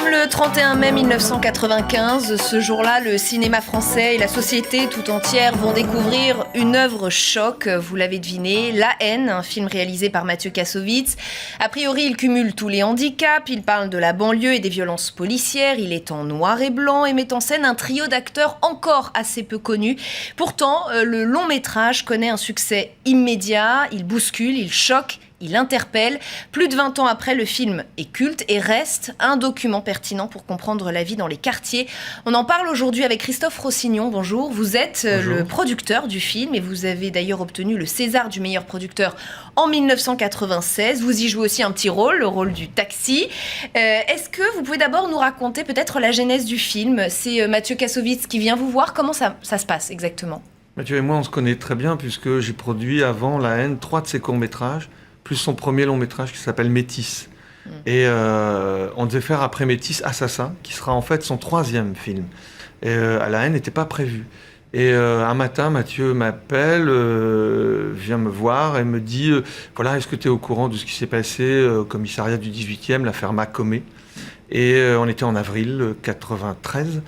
sommes le 31 mai 1995. Ce jour-là, le cinéma français et la société tout entière vont découvrir une œuvre choc. Vous l'avez deviné, La haine, un film réalisé par Mathieu Kassovitz. A priori, il cumule tous les handicaps. Il parle de la banlieue et des violences policières. Il est en noir et blanc et met en scène un trio d'acteurs encore assez peu connus. Pourtant, le long métrage connaît un succès immédiat. Il bouscule, il choque. Il interpelle. Plus de 20 ans après, le film est culte et reste un document pertinent pour comprendre la vie dans les quartiers. On en parle aujourd'hui avec Christophe Rossignon. Bonjour, vous êtes le producteur du film et vous avez d'ailleurs obtenu le César du meilleur producteur en 1996. Vous y jouez aussi un petit rôle, le rôle du taxi. Est-ce que vous pouvez d'abord nous raconter peut-être la genèse du film ? C'est Mathieu Kassovitz qui vient vous voir. Comment ça se passe exactement ? Mathieu et moi, on se connaît très bien puisque j'ai produit avant La haine 3 de ses courts-métrages, plus son premier long-métrage qui s'appelle Métis. Et on devait faire après Métis Assassin, qui sera en fait son 3e film. Et La haine n'était pas prévu. Et un matin, Mathieu m'appelle, vient me voir et me dit voilà, est-ce que tu es au courant de ce qui s'est passé au commissariat du 18e, l'affaire Macomé ? Et on était en avril 93.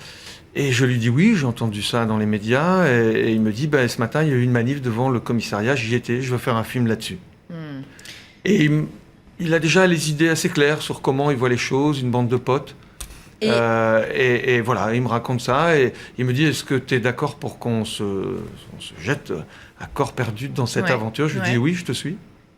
Et je lui dis oui, j'ai entendu ça dans les médias. Et il me dit ce matin, il y a eu une manif devant le commissariat, j'y étais, je veux faire un film là-dessus. Et il a déjà les idées assez claires sur comment il voit les choses, une bande de potes. Et voilà, il me raconte ça et il me dit est-ce que tu es d'accord pour qu'on se jette à corps perdu dans cette aventure ? Je lui dis oui, je te suis.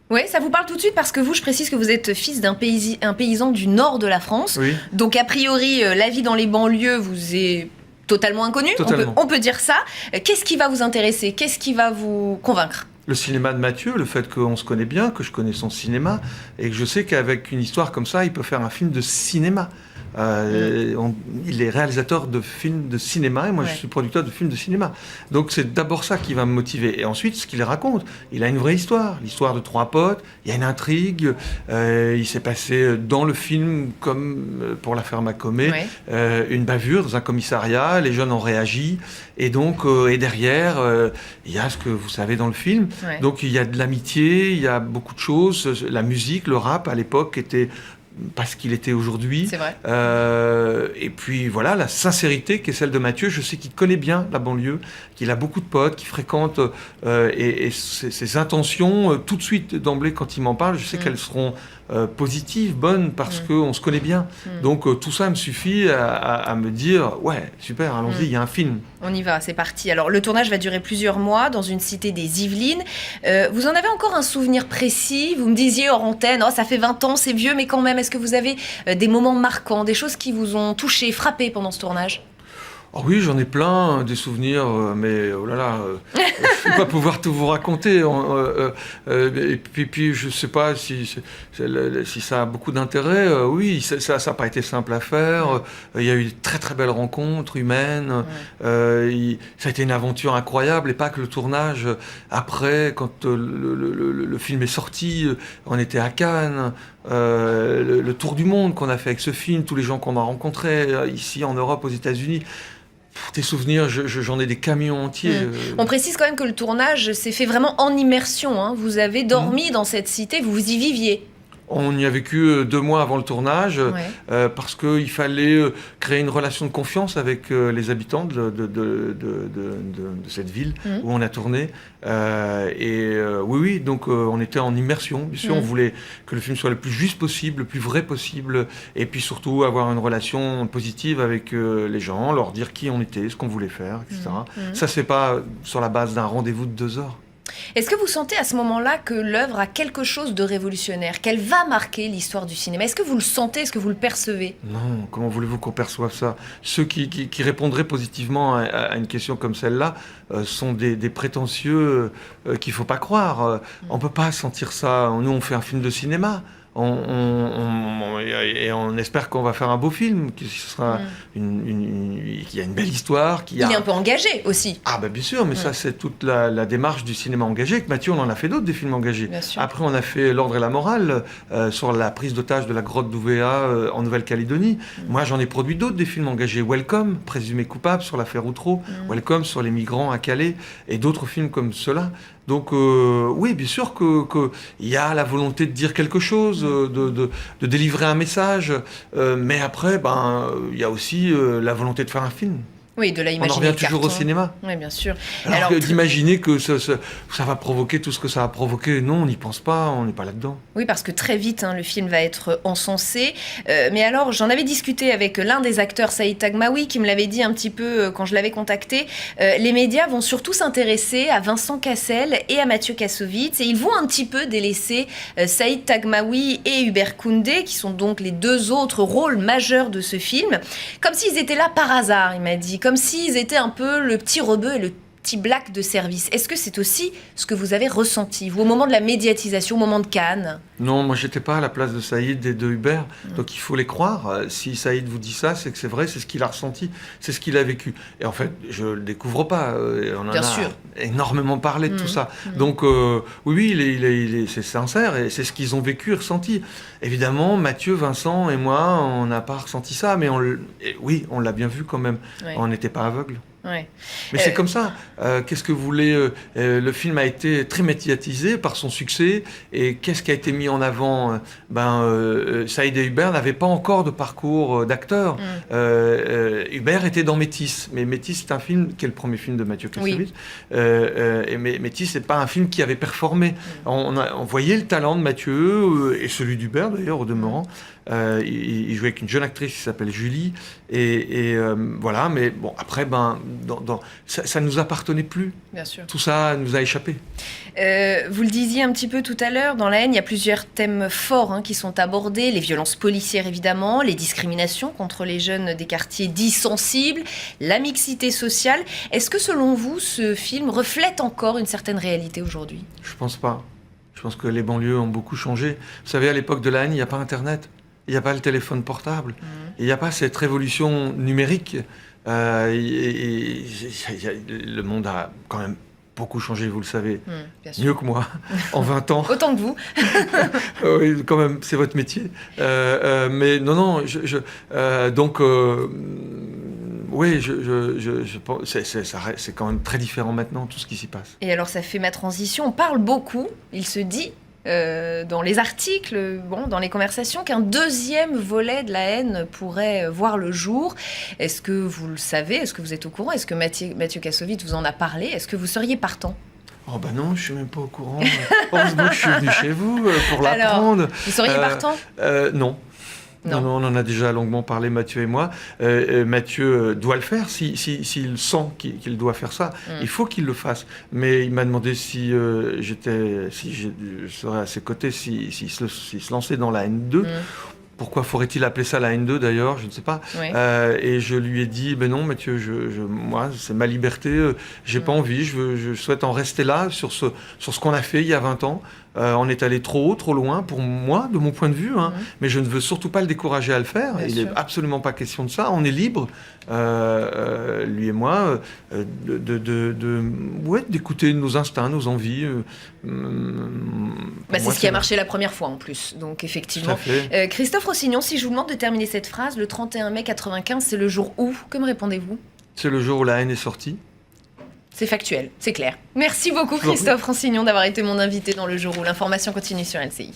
Oui, ça vous parle tout de suite parce que je précise que vous êtes fils d'un paysan du nord de la France. Oui. Donc a priori, la vie dans les banlieues vous est totalement inconnue. On peut dire ça. Qu'est-ce qui va vous intéresser ? Qu'est-ce qui va vous convaincre ? Le cinéma de Mathieu, le fait qu'on se connaît bien, que je connais son cinéma, et que je sais qu'avec une histoire comme ça, il peut faire un film de cinéma. Il est réalisateur de films de cinéma, et moi je suis producteur de films de cinéma. Donc c'est d'abord ça qui va me motiver. Et ensuite, ce qu'il raconte, il a une vraie histoire. L'histoire de 3 potes, il y a une intrigue, il s'est passé dans le film, comme pour l'affaire Macomé, une bavure dans un commissariat, les jeunes ont réagi, et donc, et derrière, il y a ce que vous savez dans le film. Donc il y a de l'amitié, il y a beaucoup de choses. La musique, le rap à l'époque était pas ce qu'il était aujourd'hui. C'est vrai. Et puis voilà, la sincérité qui est celle de Mathieu. Je sais qu'il connaît bien la banlieue, qu'il a beaucoup de potes, qu'il fréquente et ses intentions, tout de suite d'emblée quand il m'en parle, je sais qu'elles seront positives, bonnes, parce qu'on se connaît bien. Donc tout ça me suffit à me dire ouais, super, allons-y, il y a un film. On y va, c'est parti. Alors le tournage va durer plusieurs mois dans une cité des Yvelines. Vous en avez encore un souvenir précis ? Vous me disiez hors antenne, ça fait 20 ans, c'est vieux, mais quand même, est-ce que vous avez des moments marquants, des choses qui vous ont touché, frappé pendant ce tournage ? Oh oui, j'en ai plein, des souvenirs, mais oh là là, je ne vais pas pouvoir tout vous raconter. Et puis je ne sais pas si ça a beaucoup d'intérêt. Oui, ça n'a pas été simple à faire. Il y a eu de très très belles rencontres humaines. Ça a été une aventure incroyable, et pas que le tournage. Après, quand le film est sorti, on était à Cannes. Le tour du monde qu'on a fait avec ce film, tous les gens qu'on a rencontrés ici en Europe, aux États-Unis. Tes souvenirs, j'en ai des camions entiers. On précise quand même que le tournage s'est fait vraiment en immersion. Hein. Vous avez dormi dans cette cité, vous y viviez. On y a vécu 2 mois avant le tournage, parce qu'il fallait créer une relation de confiance avec les habitants de cette ville où on a tourné. Oui, donc on était en immersion. Bien sûr, on voulait que le film soit le plus juste possible, le plus vrai possible, et puis surtout avoir une relation positive avec les gens, leur dire qui on était, ce qu'on voulait faire, etc. Ça se fait pas sur la base d'un rendez-vous de 2 heures. Est-ce que vous sentez à ce moment-là que l'œuvre a quelque chose de révolutionnaire, qu'elle va marquer l'histoire du cinéma ? Est-ce que vous le sentez ? Est-ce que vous le percevez ? Non, comment voulez-vous qu'on perçoive ça ? Ceux qui répondraient positivement à une question comme celle-là sont des prétentieux qu'il ne faut pas croire. On ne peut pas sentir ça. Nous, on fait un film de cinéma. Et on espère qu'on va faire un beau film, qu'il sera qu'il y a une belle histoire. Il est un peu engagé aussi. Ah bien sûr, mais ça c'est toute la démarche du cinéma engagé. Avec Mathieu, on en a fait d'autres, des films engagés. Après, on a fait L'Ordre et la Morale sur la prise d'otage de la grotte d'Ouvéa en Nouvelle-Calédonie. Moi, j'en ai produit d'autres, des films engagés. Welcome, présumé coupable sur l'affaire Outreau. Welcome sur les migrants à Calais. Et d'autres films comme ceux-là. Donc oui, bien sûr qu'il y a la volonté de dire quelque chose, de délivrer un message, mais après, il y a aussi la volonté de faire un film. Oui, de la On en imaginer revient toujours au cinéma. Oui, bien sûr. Alors que d'imaginer que ça va provoquer tout ce que ça va provoquer, non, on n'y pense pas, on n'est pas là-dedans. Oui, parce que très vite, le film va être encensé. Mais alors, j'en avais discuté avec l'un des acteurs, Saïd Taghmaoui, qui me l'avait dit un petit peu quand je l'avais contacté. Les médias vont surtout s'intéresser à Vincent Cassel et à Mathieu Kassovitz, et ils vont un petit peu délaisser Saïd Taghmaoui et Hubert Koundé, qui sont donc les deux autres rôles majeurs de ce film, comme s'ils étaient là par hasard, il m'a dit. Comme s'ils étaient un peu le petit rebeu et le petit black de service. Est-ce que c'est aussi ce que vous avez ressenti, vous, au moment de la médiatisation, au moment de Cannes? Non, moi, j'étais pas à la place de Saïd et de Hubert, donc il faut les croire. Si Saïd vous dit ça, c'est que c'est vrai, c'est ce qu'il a ressenti, c'est ce qu'il a vécu. Et en fait, je le découvre pas. On en Bien a sûr. énormément parlé de tout ça. Donc, oui, c'est sincère et c'est ce qu'ils ont vécu et ressenti. Évidemment, Mathieu, Vincent et moi, on n'a pas ressenti ça, mais oui, on l'a bien vu quand même. Ouais. On n'était pas aveugles. Ouais. Mais c'est comme ça. Qu'est-ce que vous voulez le film a été très médiatisé par son succès. Et qu'est-ce qui a été mis en avant Saïd et Hubert n'avaient pas encore de parcours d'acteur. Hubert était dans Métis. Mais Métis, c'est un film qui est le premier film de Mathieu Kassovitz. Oui. Mais Métis, c'est pas un film qui avait performé. On voyait le talent de Mathieu et celui d'Hubert, d'ailleurs, au demeurant. Il jouait avec une jeune actrice qui s'appelle Julie. Et voilà. Mais bon, après, ça ne nous appartenait plus. Bien sûr. Tout ça nous a échappé. Vous le disiez un petit peu tout à l'heure, dans La haine, il y a plusieurs thèmes forts qui sont abordés. Les violences policières, évidemment, les discriminations contre les jeunes des quartiers dits sensibles, la mixité sociale. Est-ce que, selon vous, ce film reflète encore une certaine réalité aujourd'hui? Je pense pas. Je pense que les banlieues ont beaucoup changé. Vous savez, à l'époque de La haine, il n'y a pas Internet. Il n'y a pas le téléphone portable. Il n'y a pas cette révolution numérique. Le monde a quand même beaucoup changé, vous le savez, mieux que moi, en 20 ans. Autant que vous. Oui, quand même, c'est votre métier. Mais non, donc, oui, je pense, c'est quand même très différent maintenant, tout ce qui s'y passe. Et alors, ça fait ma transition. On parle beaucoup, il se dit, dans les articles, dans les conversations, qu'un deuxième volet de La haine pourrait voir le jour. Est-ce que vous le savez? Est-ce que vous êtes au courant? Est-ce que Mathieu Kassovitz vous en a parlé? Est-ce que vous seriez partant? Oh bah non, je suis même pas au courant. Heureusement que je suis venu chez vous pour l'apprendre. Alors, vous seriez partant? Non. Non, on en a déjà longuement parlé, Mathieu et moi. Mathieu doit le faire, s'il sent qu'il doit faire ça. Il faut qu'il le fasse. Mais il m'a demandé si je serais à ses côtés, s'il se lançait dans la haine 2. Pourquoi faudrait-il appeler ça la haine 2 d'ailleurs? Je ne sais pas. Oui. Et je lui ai dit, ben non Mathieu, moi c'est ma liberté, j'ai pas envie, je souhaite en rester là sur ce qu'on a fait il y a 20 ans. On est allé trop haut, trop loin pour moi, de mon point de vue, mais je ne veux surtout pas le décourager à le faire. Bien il n'est absolument pas question de ça. On est libre, lui et moi, d'écouter nos instincts, nos envies. C'est ce qui a marché la première fois en plus. Donc effectivement. Christophe Rossignon, si je vous demande de terminer cette phrase, le 31 mai 95, c'est le jour où? Que me répondez-vous? C'est le jour où La haine est sortie. C'est factuel, c'est clair. Merci beaucoup Christophe Rossignon d'avoir été mon invité dans Le Jour où. L'information continue sur LCI.